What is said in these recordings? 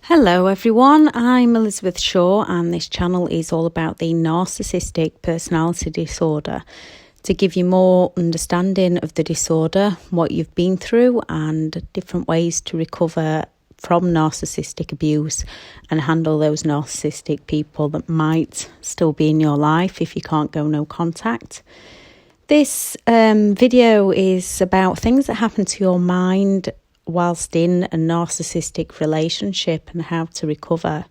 Hello everyone, I'm Elizabeth Shaw and this channel is all about the narcissistic personality disorder. To give you more understanding of the disorder, what you've been through and different ways to recover from narcissistic abuse and handle those narcissistic people that might still be in your life if you can't go no contact. This video is about things that happen to your mind whilst in a narcissistic relationship and how to recover.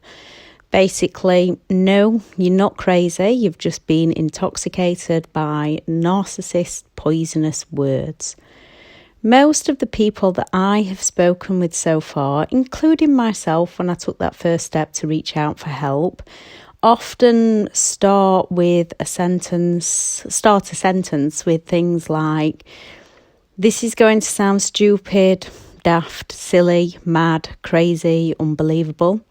Basically, no, you're not crazy. You've just been intoxicated by narcissist poisonous words. Most of the people that I have spoken with so far, including myself when I took that first step to reach out for help, often start a sentence with things like, "This is going to sound stupid, daft, silly, mad, crazy, unbelievable."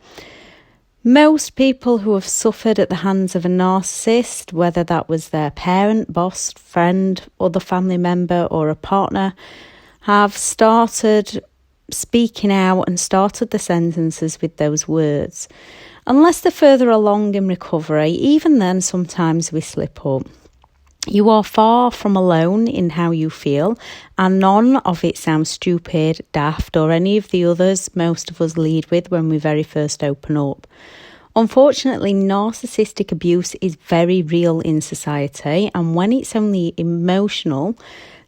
Most people who have suffered at the hands of a narcissist, whether that was their parent, boss, friend, other family member or a partner, have started speaking out and started the sentences with those words. Unless they're further along in recovery, even then sometimes we slip up. You are far from alone in how you feel, and none of it sounds stupid, daft, or any of the others most of us lead with when we very first open up. Unfortunately, narcissistic abuse is very real in society, and when it's only emotional,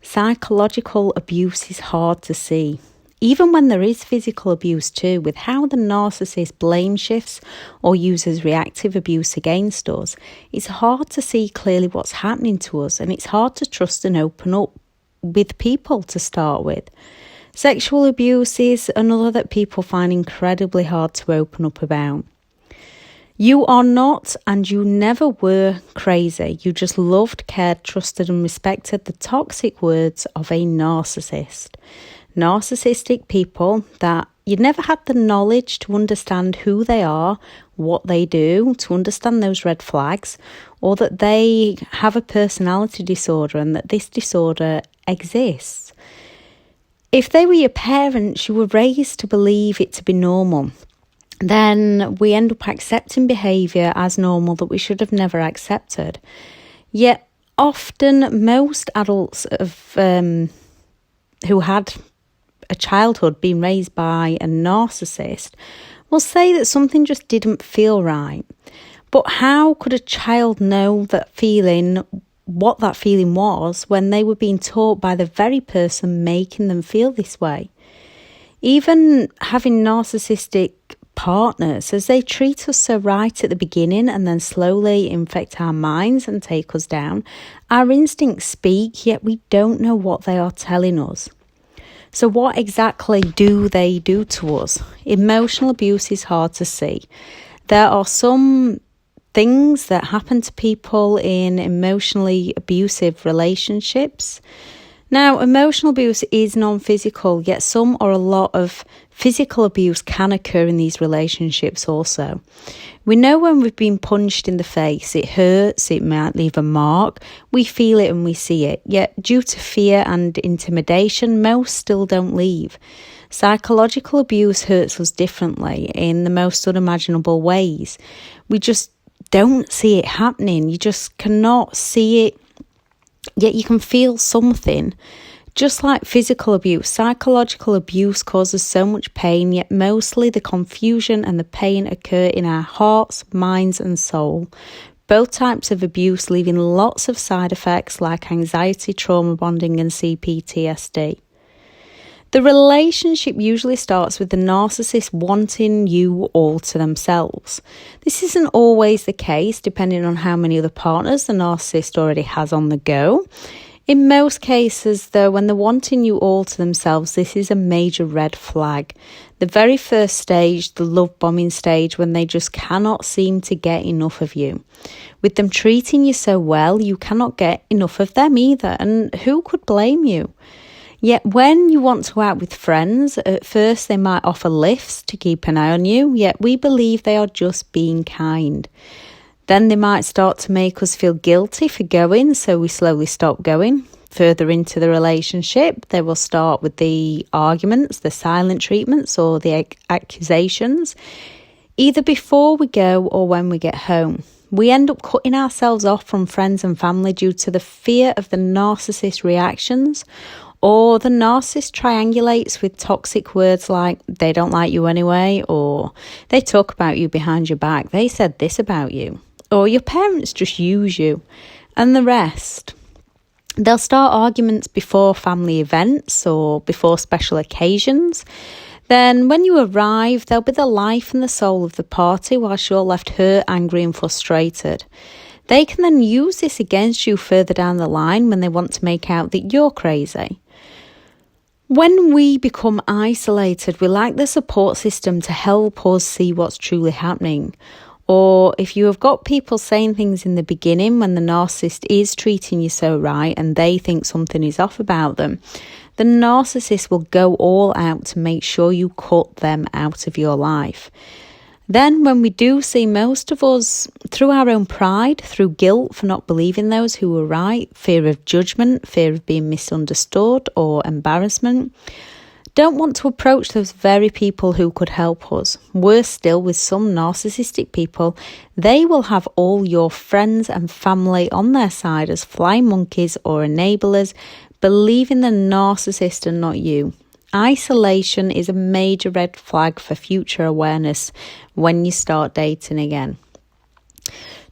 psychological abuse is hard to see. Even when there is physical abuse too, with how the narcissist blame shifts or uses reactive abuse against us, it's hard to see clearly what's happening to us, and it's hard to trust and open up with people to start with. Sexual abuse is another that people find incredibly hard to open up about. You are not, and you never were, crazy. You just loved, cared, trusted and respected the toxic words of a narcissist. Narcissistic people that you never had the knowledge to understand who they are, what they do, to understand those red flags, or that they have a personality disorder and that this disorder exists. If they were your parents, you were raised to believe it to be normal. Then we end up accepting behaviour as normal that we should have never accepted. Yet often most adults who had a childhood being raised by a narcissist will say that something just didn't feel right. But how could a child know what that feeling was when they were being taught by the very person making them feel this way? Even having narcissistic partners, as they treat us so right at the beginning and then slowly infect our minds and take us down, our instincts speak, yet we don't know what they are telling us. So what exactly do they do to us? Emotional abuse is hard to see. There are some things that happen to people in emotionally abusive relationships. Now, emotional abuse is non-physical, yet some or a lot of physical abuse can occur in these relationships also. We know when we've been punched in the face, it hurts, it might leave a mark, we feel it and we see it, yet due to fear and intimidation, most still don't leave. Psychological abuse hurts us differently in the most unimaginable ways. We just don't see it happening, you just cannot see it. Yet you can feel something. Just like physical abuse, psychological abuse causes so much pain, yet mostly the confusion and the pain occur in our hearts, minds and soul. Both types of abuse leaving lots of side effects like anxiety, trauma bonding and CPTSD. The relationship usually starts with the narcissist wanting you all to themselves. This isn't always the case, depending on how many other partners the narcissist already has on the go. In most cases, though, when they're wanting you all to themselves, this is a major red flag. The very first stage, the love bombing stage, when they just cannot seem to get enough of you. With them treating you so well, you cannot get enough of them either, and who could blame you? Yet when you want to go out with friends, at first they might offer lifts to keep an eye on you, yet we believe they are just being kind. Then they might start to make us feel guilty for going, so we slowly stop going. further into the relationship, they will start with the arguments, the silent treatments, or the accusations, either before we go or when we get home. We end up cutting ourselves off from friends and family due to the fear of the narcissist reactions, or the narcissist triangulates with toxic words like, they don't like you anyway, or they talk about you behind your back, they said this about you, or your parents just use you, and the rest. They'll start arguments before family events or before special occasions. Then when you arrive, they'll be the life and the soul of the party whilst you're left hurt, angry and frustrated. They can then use this against you further down the line when they want to make out that you're crazy. When we become isolated, we lack the support system to help us see what's truly happening. Or if you have got people saying things in the beginning when the narcissist is treating you so right and they think something is off about them, the narcissist will go all out to make sure you cut them out of your life. Then when we do see, most of us, through our own pride, through guilt for not believing those who were right, fear of judgment, fear of being misunderstood or embarrassment, don't want to approach those very people who could help us. Worse still, with some narcissistic people, they will have all your friends and family on their side as flying monkeys or enablers, believing the narcissist and not you. Isolation is a major red flag for future awareness when you start dating again.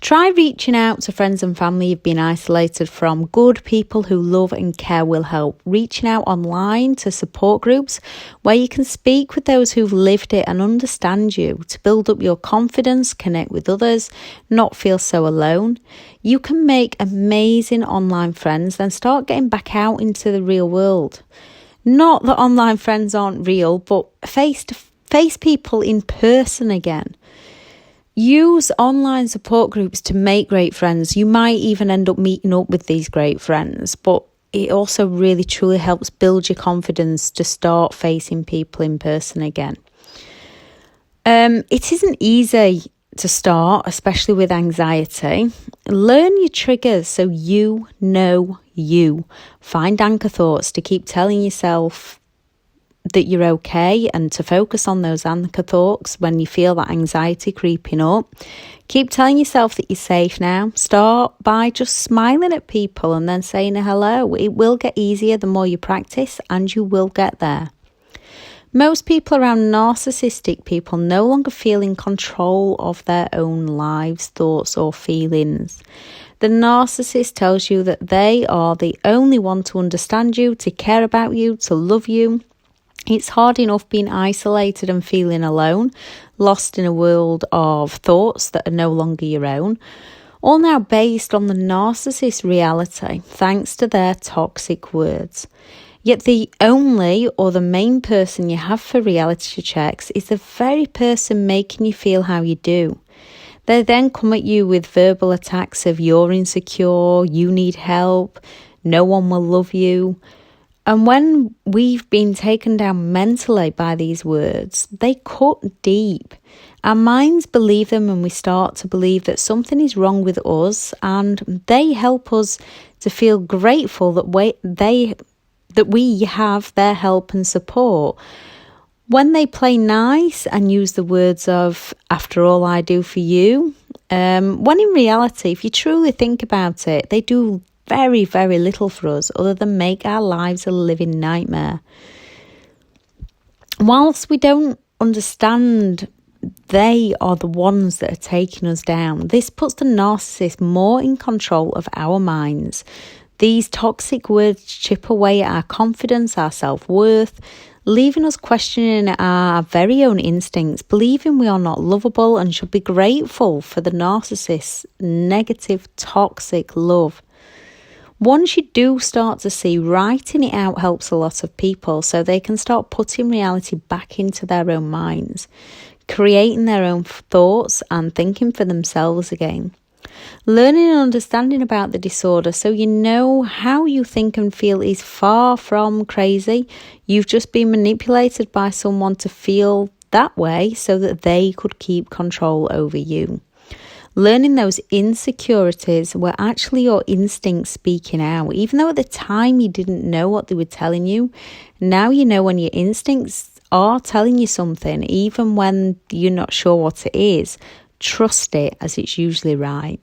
Try reaching out to friends and family you've been isolated from. Good people who love and care will help. Reaching out online to support groups where you can speak with those who've lived it and understand you, to build up your confidence, connect with others, not feel so alone. You can make amazing online friends, then start getting back out into the real world. Not that online friends aren't real, but face-to-face people in person again. Use online support groups to make great friends. You might even end up meeting up with these great friends, but it also really truly helps build your confidence to start facing people in person again. It isn't easy to start, especially with anxiety. Learn your triggers so you know you. Find anchor thoughts to keep telling yourself that you're okay, and to focus on those anchor thoughts when you feel that anxiety creeping up. Keep telling yourself that you're safe now. Start by just smiling at people and then saying hello. It will get easier the more you practice, and you will get there. Most people around narcissistic people no longer feel in control of their own lives, thoughts or feelings. The narcissist tells you that they are the only one to understand you, to care about you, to love you. It's hard enough being isolated and feeling alone, lost in a world of thoughts that are no longer your own, all now based on the narcissist's reality, thanks to their toxic words. Yet the only or the main person you have for reality checks is the very person making you feel how you do. They then come at you with verbal attacks of you're insecure, you need help, no one will love you. And when we've been taken down mentally by these words, they cut deep. Our minds believe them, and we start to believe that something is wrong with us, and they help us to feel grateful that we have their help and support. When they play nice and use the words of, after all I do for you, when in reality, if you truly think about it, they do very, very little for us other than make our lives a living nightmare. Whilst we don't understand they are the ones that are taking us down, this puts the narcissist more in control of our minds. These toxic words chip away at our confidence, our self-worth, leaving us questioning our very own instincts, believing we are not lovable and should be grateful for the narcissist's negative, toxic love. Once you do start to see, writing it out helps a lot of people so they can start putting reality back into their own minds, creating their own thoughts and thinking for themselves again. Learning and understanding about the disorder so you know how you think and feel is far from crazy. You've just been manipulated by someone to feel that way so that they could keep control over you. Learning those insecurities were actually your instincts speaking out. Even though at the time you didn't know what they were telling you, now you know when your instincts are telling you something, even when you're not sure what it is. Trust it, as it's usually right.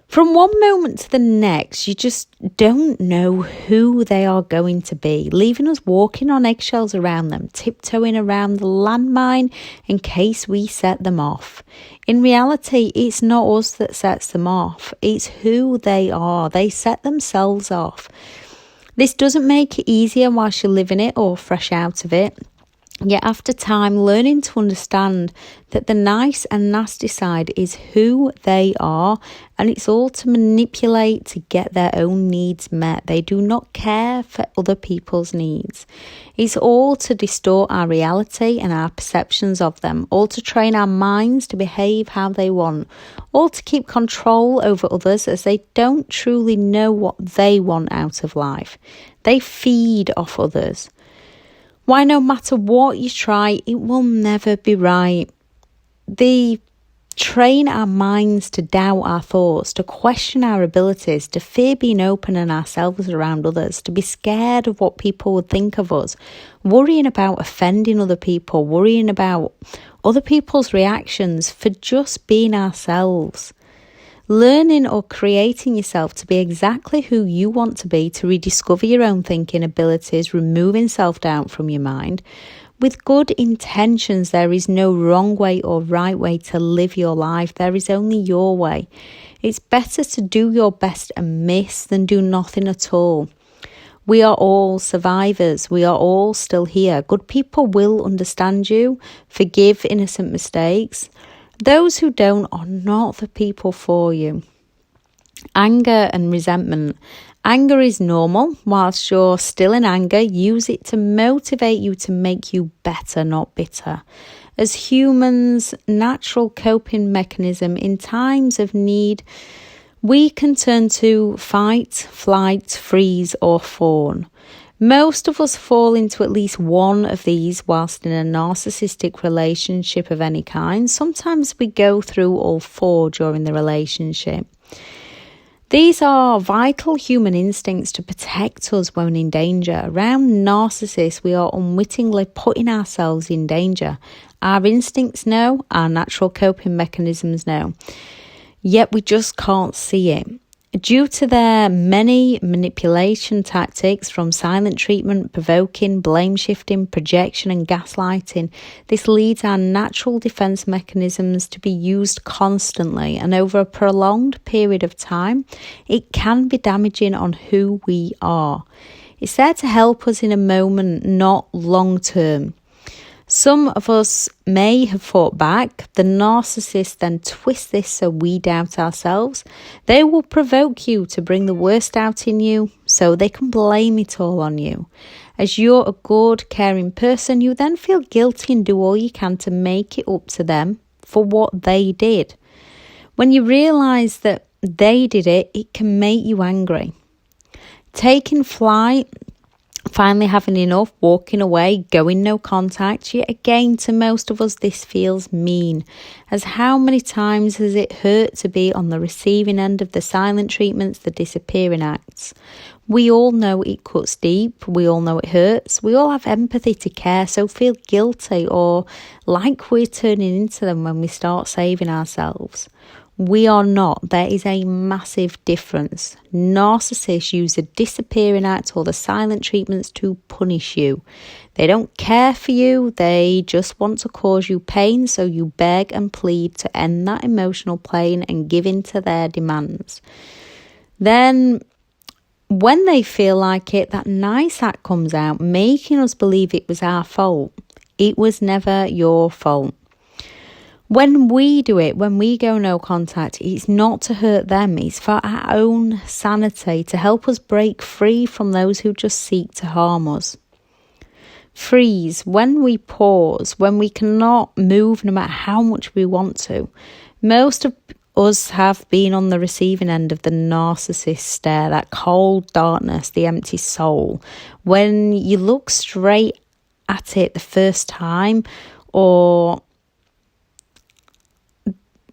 From one moment to the next, you just don't know who they are going to be, leaving us walking on eggshells around them, tiptoeing around the landmine in case we set them off. In reality, it's not us that sets them off. It's who they are. They set themselves off. This doesn't make it easier whilst you're living it or fresh out of it. Yet after time, learning to understand that the nice and nasty side is who they are, and it's all to manipulate to get their own needs met. They do not care for other people's needs. It's all to distort our reality and our perceptions of them, all to train our minds to behave how they want, all to keep control over others as they don't truly know what they want out of life. They feed off others. Why, no matter what you try, it will never be right. They train our minds to doubt our thoughts, to question our abilities, to fear being open and ourselves around others, to be scared of what people would think of us, worrying about offending other people, worrying about other people's reactions for just being ourselves. Learning or creating yourself to be exactly who you want to be, to rediscover your own thinking abilities, removing self-doubt from your mind. With good intentions, there is no wrong way or right way to live your life. There is only your way. It's better to do your best and miss than do nothing at all. We are all survivors. We are all still here. Good people will understand you, forgive innocent mistakes. Those who don't are not the people for you. Anger and resentment. Anger is normal. Whilst you're still in anger, use it to motivate you to make you better, not bitter. As humans, natural coping mechanism in times of need, we can turn to fight, flight, freeze, or fawn. Most of us fall into at least one of these whilst in a narcissistic relationship of any kind. Sometimes we go through all four during the relationship. These are vital human instincts to protect us when in danger. Around narcissists, we are unwittingly putting ourselves in danger. Our instincts know, our natural coping mechanisms know, yet we just can't see it. Due to their many manipulation tactics from silent treatment, provoking, blame shifting, projection and gaslighting, this leads our natural defense mechanisms to be used constantly, and over a prolonged period of time, it can be damaging on who we are. It's there to help us in a moment, not long term. Some of us may have fought back. The narcissist then twists this so we doubt ourselves. They will provoke you to bring the worst out in you so they can blame it all on you. As you're a good, caring person, you then feel guilty and do all you can to make it up to them for what they did. When you realise that they did it, it can make you angry. Taking flight, finally having enough, walking away, going no contact. Yet again, to most of us, this feels mean. As how many times has it hurt to be on the receiving end of the silent treatments, the disappearing acts? We all know it cuts deep. We all know it hurts. We all have empathy to care, so feel guilty or like we're turning into them when we start saving ourselves. We are not. There is a massive difference. Narcissists use the disappearing act or the silent treatments to punish you. They don't care for you. They just want to cause you pain, so you beg and plead to end that emotional pain and give in to their demands. Then, when they feel like it, that nice act comes out, making us believe it was our fault. It was never your fault. When we do it, when we go no contact, it's not to hurt them, it's for our own sanity, to help us break free from those who just seek to harm us. Freeze, when we pause, when we cannot move no matter how much we want to. Most of us have been on the receiving end of the narcissist stare, that cold darkness, the empty soul. When you look straight at it the first time, or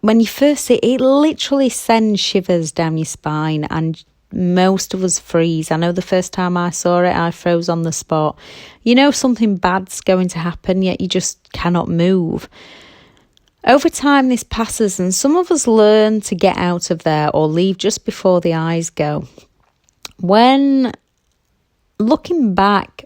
when you first see it, it literally sends shivers down your spine, and most of us freeze. I know the first time I saw it, I froze on the spot. You know something bad's going to happen, yet you just cannot move. Over time, this passes, and some of us learn to get out of there or leave just before the eyes go. When looking back,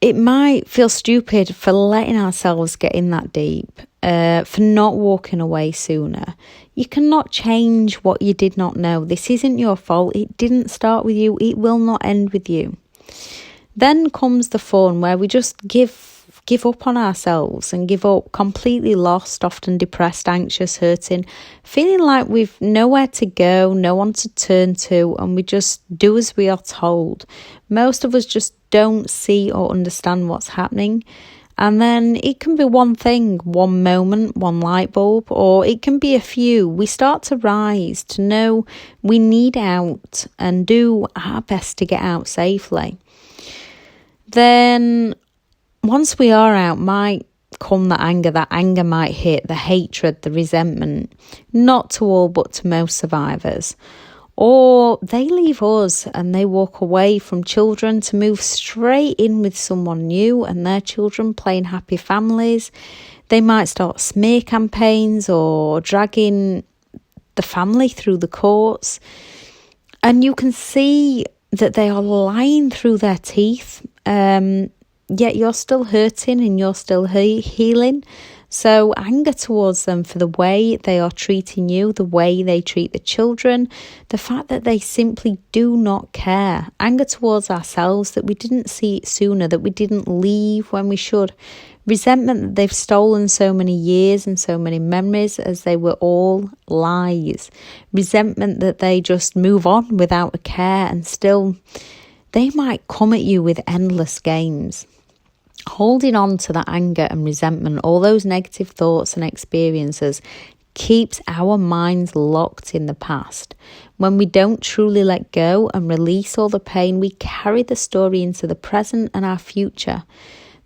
it might feel stupid for letting ourselves get in that deep, for not walking away sooner. You cannot change what you did not know. This isn't your fault. It didn't start with you. It will not end with you. Then comes the fun, where we just give up on ourselves and give up, completely lost, often depressed, anxious, hurting, feeling like we've nowhere to go, no one to turn to, and we just do as we are told. Most of us just don't see or understand what's happening. And then it can be one thing, one moment, one light bulb, or it can be a few. We start to rise, to know we need out and do our best to get out safely. Then once we are out, might come the anger. That anger might hit, the hatred, the resentment, not to all but to most survivors. Or they leave us and they walk away from children to move straight in with someone new and their children, playing happy families. They might start smear campaigns or dragging the family through the courts. And you can see that they are lying through their teeth. Yet you're still hurting and you're still healing. So anger towards them for the way they are treating you, the way they treat the children, the fact that they simply do not care. Anger towards ourselves that we didn't see it sooner, that we didn't leave when we should. Resentment that they've stolen so many years and so many memories as they were all lies. Resentment that they just move on without a care, and still they might come at you with endless games. Holding on to that anger and resentment, all those negative thoughts and experiences, keeps our minds locked in the past. When we don't truly let go and release all the pain, we carry the story into the present and our future.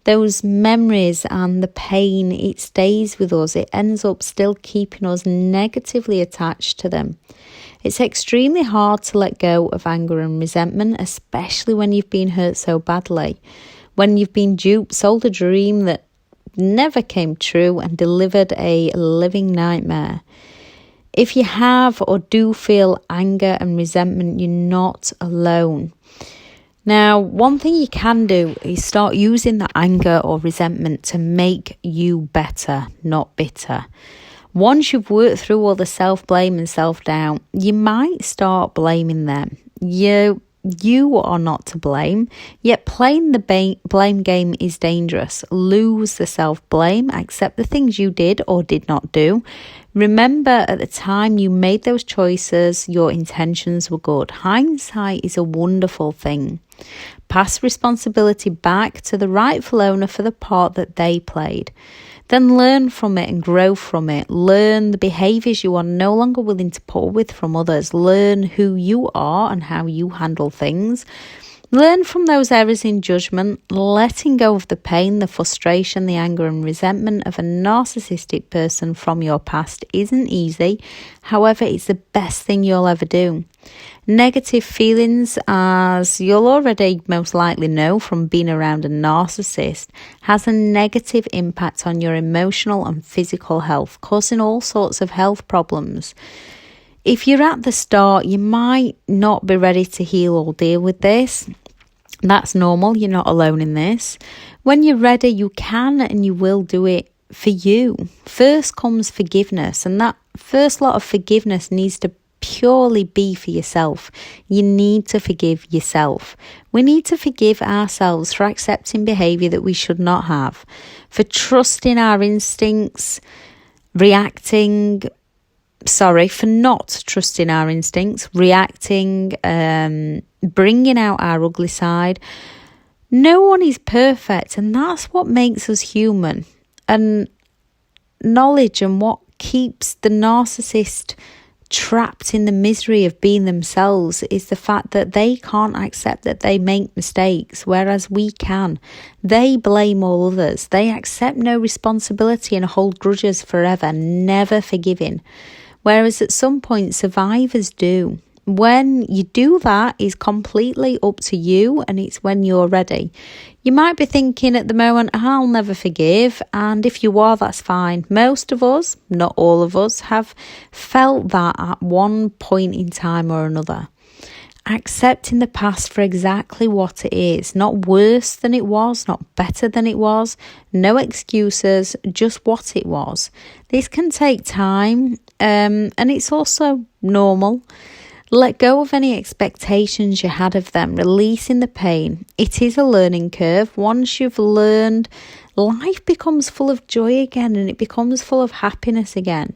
Those memories and the pain, it stays with us. It ends up still keeping us negatively attached to them. It's extremely hard to let go of anger and resentment, especially when you've been hurt so badly. When you've been duped, sold a dream that never came true and delivered a living nightmare. If you have or do feel anger and resentment, you're not alone. Now, one thing you can do is start using the anger or resentment to make you better, not bitter. Once you've worked through all the self-blame and self-doubt, you might start blaming them. You are not to blame, yet playing the blame game is dangerous. Lose the self-blame, accept the things you did or did not do. Remember, at the time you made those choices, your intentions were good. Hindsight is a wonderful thing. Pass responsibility back to the rightful owner for the part that they played. Then learn from it and grow from it. Learn the behaviours you are no longer willing to put with from others. Learn who you are and how you handle things. Learn from those errors in judgment. Letting go of the pain, the frustration, the anger and resentment of a narcissistic person from your past isn't easy. However, it's the best thing you'll ever do. Negative feelings, as you'll already most likely know from being around a narcissist, has a negative impact on your emotional and physical health, causing all sorts of health problems. If you're at the start, you might not be ready to heal or deal with this. That's normal. You're not alone in this. When you're ready, you can and you will do it for you. First comes forgiveness, and that first lot of forgiveness needs to purely be for yourself. You need to forgive yourself. We need to forgive ourselves for accepting behaviour that we should not have, for trusting our instincts, for not trusting our instincts, reacting, bringing out our ugly side. No one is perfect, and that's what makes us human. And knowledge and what keeps the narcissist trapped in the misery of being themselves is the fact that they can't accept that they make mistakes, whereas we can. They blame all others. They accept no responsibility and hold grudges forever, never forgiving. Whereas at some point, survivors do. When you do that, it's completely up to you, and it's when you're ready. You might be thinking at the moment, I'll never forgive, and if you are, that's fine. Most of us, not all of us, have felt that at one point in time or another. Accepting the past for exactly what it is, not worse than it was, not better than it was, no excuses, just what it was. This can take time, and it's also normal. Let go of any expectations you had of them, releasing the pain. It is a learning curve. Once you've learned, life becomes full of joy again, and it becomes full of happiness again.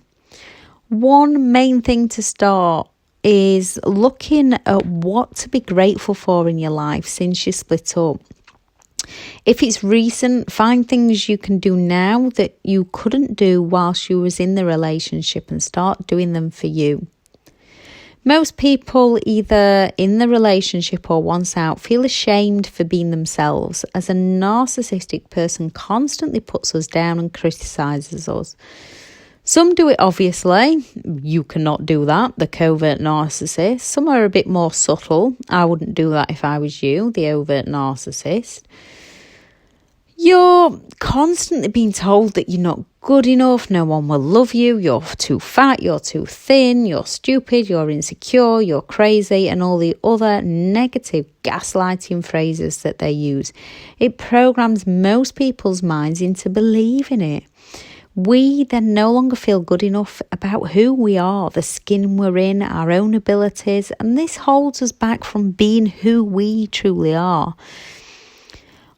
One main thing to start is looking at what to be grateful for in your life since you split up. If it's recent, find things you can do now that you couldn't do whilst you was in the relationship and start doing them for you. Most people, either in the relationship or once out, feel ashamed for being themselves, as a narcissistic person constantly puts us down and criticises us. Some do it obviously. You cannot do that, the covert narcissist. Some are a bit more subtle. I wouldn't do that if I was you, the overt narcissist. You're constantly being told that you're not good enough, no one will love you, you're too fat, you're too thin, you're stupid, you're insecure, you're crazy, and all the other negative gaslighting phrases that they use. It programs most people's minds into believing it. We then no longer feel good enough about who we are, the skin we're in, our own abilities, and this holds us back from being who we truly are.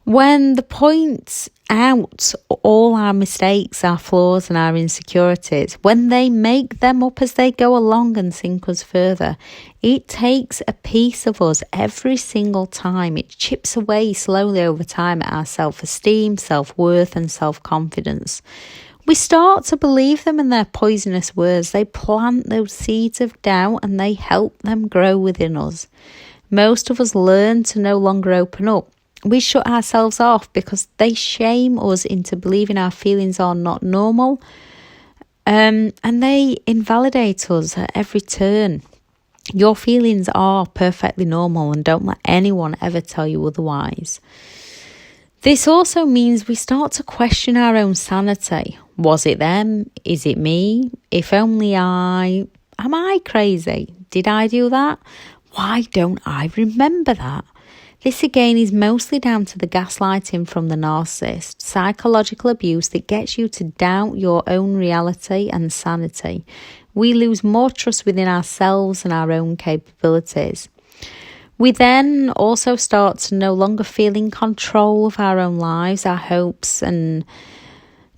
When the points out all our mistakes, our flaws and our insecurities, when they make them up as they go along and sink us further, it takes a piece of us every single time. It chips away slowly over time at our self-esteem, self-worth and self-confidence. We start to believe them and their poisonous words. They plant those seeds of doubt and they help them grow within us. Most of us learn to no longer open up. We shut ourselves off because they shame us into believing our feelings are not normal, and they invalidate us at every turn. Your feelings are perfectly normal, and don't let anyone ever tell you otherwise. This also means we start to question our own sanity. Was it them? Is it me? If only I... Am I crazy? Did I do that? Why don't I remember that? This again is mostly down to the gaslighting from the narcissist, psychological abuse that gets you to doubt your own reality and sanity. We lose more trust within ourselves and our own capabilities. We then also start to no longer feel in control of our own lives, our hopes and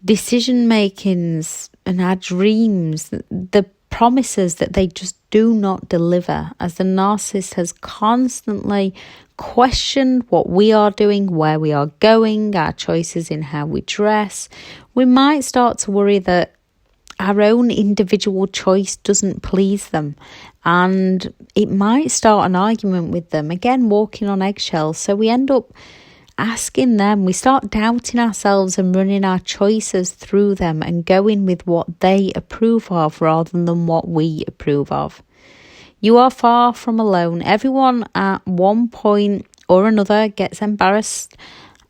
decision makings and our dreams, the promises that they just do not deliver, as the narcissist has constantly questioned what we are doing, where we are going, our choices in how we dress. We might start to worry that our own individual choice doesn't please them, and it might start an argument with them, again walking on eggshells. So we end up asking them, we start doubting ourselves and running our choices through them and going with what they approve of rather than what we approve of. You are far from alone. Everyone at one point or another gets embarrassed,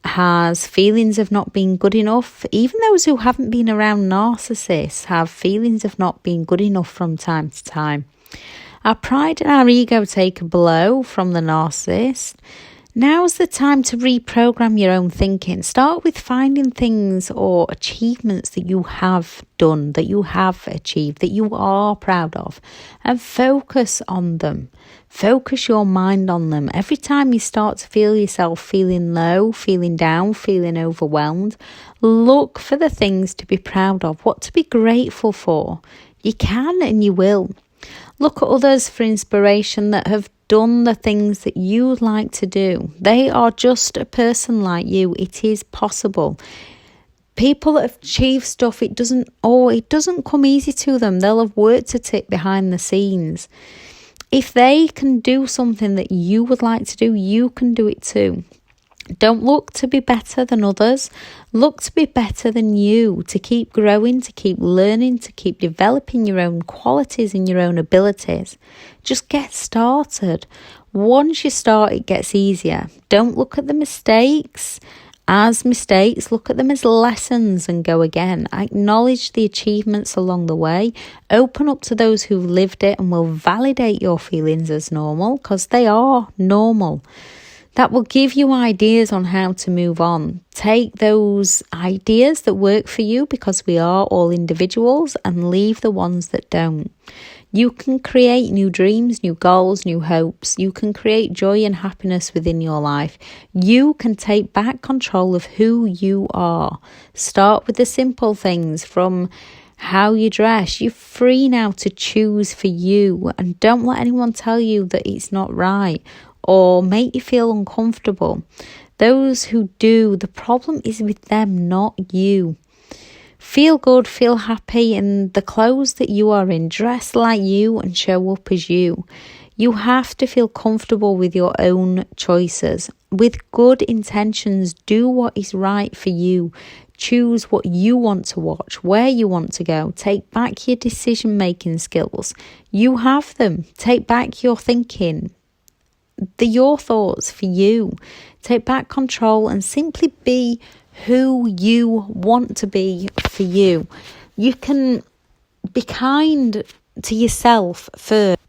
has feelings of not being good enough. Even those who haven't been around narcissists have feelings of not being good enough from time to time. Our pride and our ego take a blow from the narcissist. Now's the time to reprogram your own thinking. Start with finding things or achievements that you have done, that you have achieved, that you are proud of, and focus on them. Focus your mind on them. Every time you start to feel yourself feeling low, feeling down, feeling overwhelmed, look for the things to be proud of, what to be grateful for. You can and you will. Look at others for inspiration that have done the things that you'd like to do. They are just a person like you. It is possible. People that have achieved stuff, it doesn't come easy to them. They'll have work to tick behind the scenes. If they can do something that you would like to do, you can do it too. Don't look to be better than others. Look to be better than you, to keep growing, to keep learning, to keep developing your own qualities and your own abilities. Just get started. Once you start, it gets easier. Don't look at the mistakes as mistakes. Look at them as lessons and go again. Acknowledge the achievements along the way. Open up to those who've lived it and will validate your feelings as normal, because they are normal. That will give you ideas on how to move on. Take those ideas that work for you, because we are all individuals, and leave the ones that don't. You can create new dreams, new goals, new hopes. You can create joy and happiness within your life. You can take back control of who you are. Start with the simple things, from how you dress. You're free now to choose for you, and don't let anyone tell you that it's not right or make you feel uncomfortable. Those who do, the problem is with them, not you. Feel good, feel happy in the clothes that you are in. Dress like you and show up as you. You have to feel comfortable with your own choices. With good intentions, do what is right for you. Choose what you want to watch, where you want to go. Take back your decision-making skills. You have them. Take back your thinking. Your thoughts for you. Take back control and simply be who you want to be for you. You can be kind to yourself first.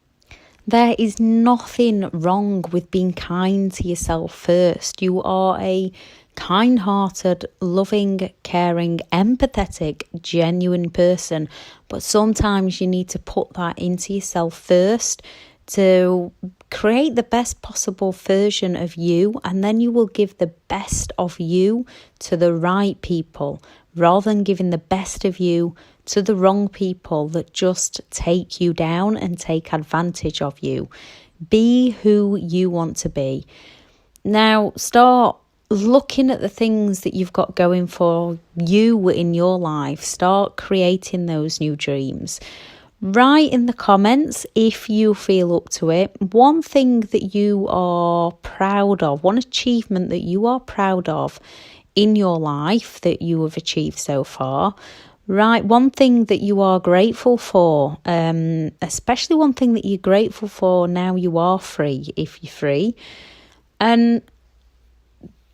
There is nothing wrong with being kind to yourself first. You are a kind-hearted, loving, caring, empathetic, genuine person. But sometimes you need to put that into yourself first to create the best possible version of you, and then you will give the best of you to the right people, rather than giving the best of you to the wrong people that just take you down and take advantage of you. Be who you want to be. Now, start looking at the things that you've got going for you in your life. Start creating those new dreams. Write in the comments if you feel up to it. One thing that you are proud of, one achievement that you are proud of in your life that you have achieved so far. Write one thing that you are grateful for, especially one thing that you're grateful for now you are free, if you're free. And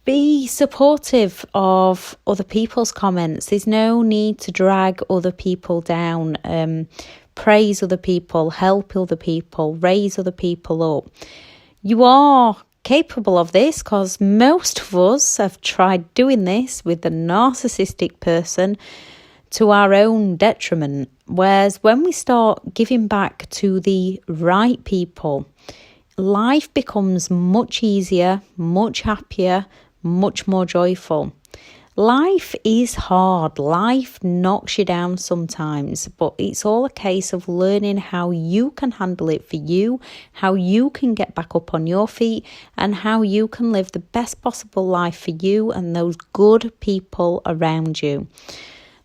be supportive of other people's comments. There's no need to drag other people down. Praise other people, help other people, raise other people up. You are capable of this, because most of us have tried doing this with the narcissistic person to our own detriment. Whereas when we start giving back to the right people, life becomes much easier, much happier, much more joyful. Life is hard. Life knocks you down sometimes, but it's all a case of learning how you can handle it for you, how you can get back up on your feet, and how you can live the best possible life for you and those good people around you.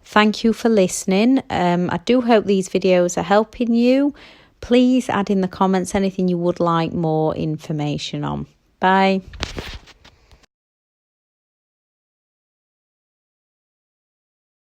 Thank you for listening. I do hope these videos are helping you. Please add in the comments anything you would like more information on. Bye.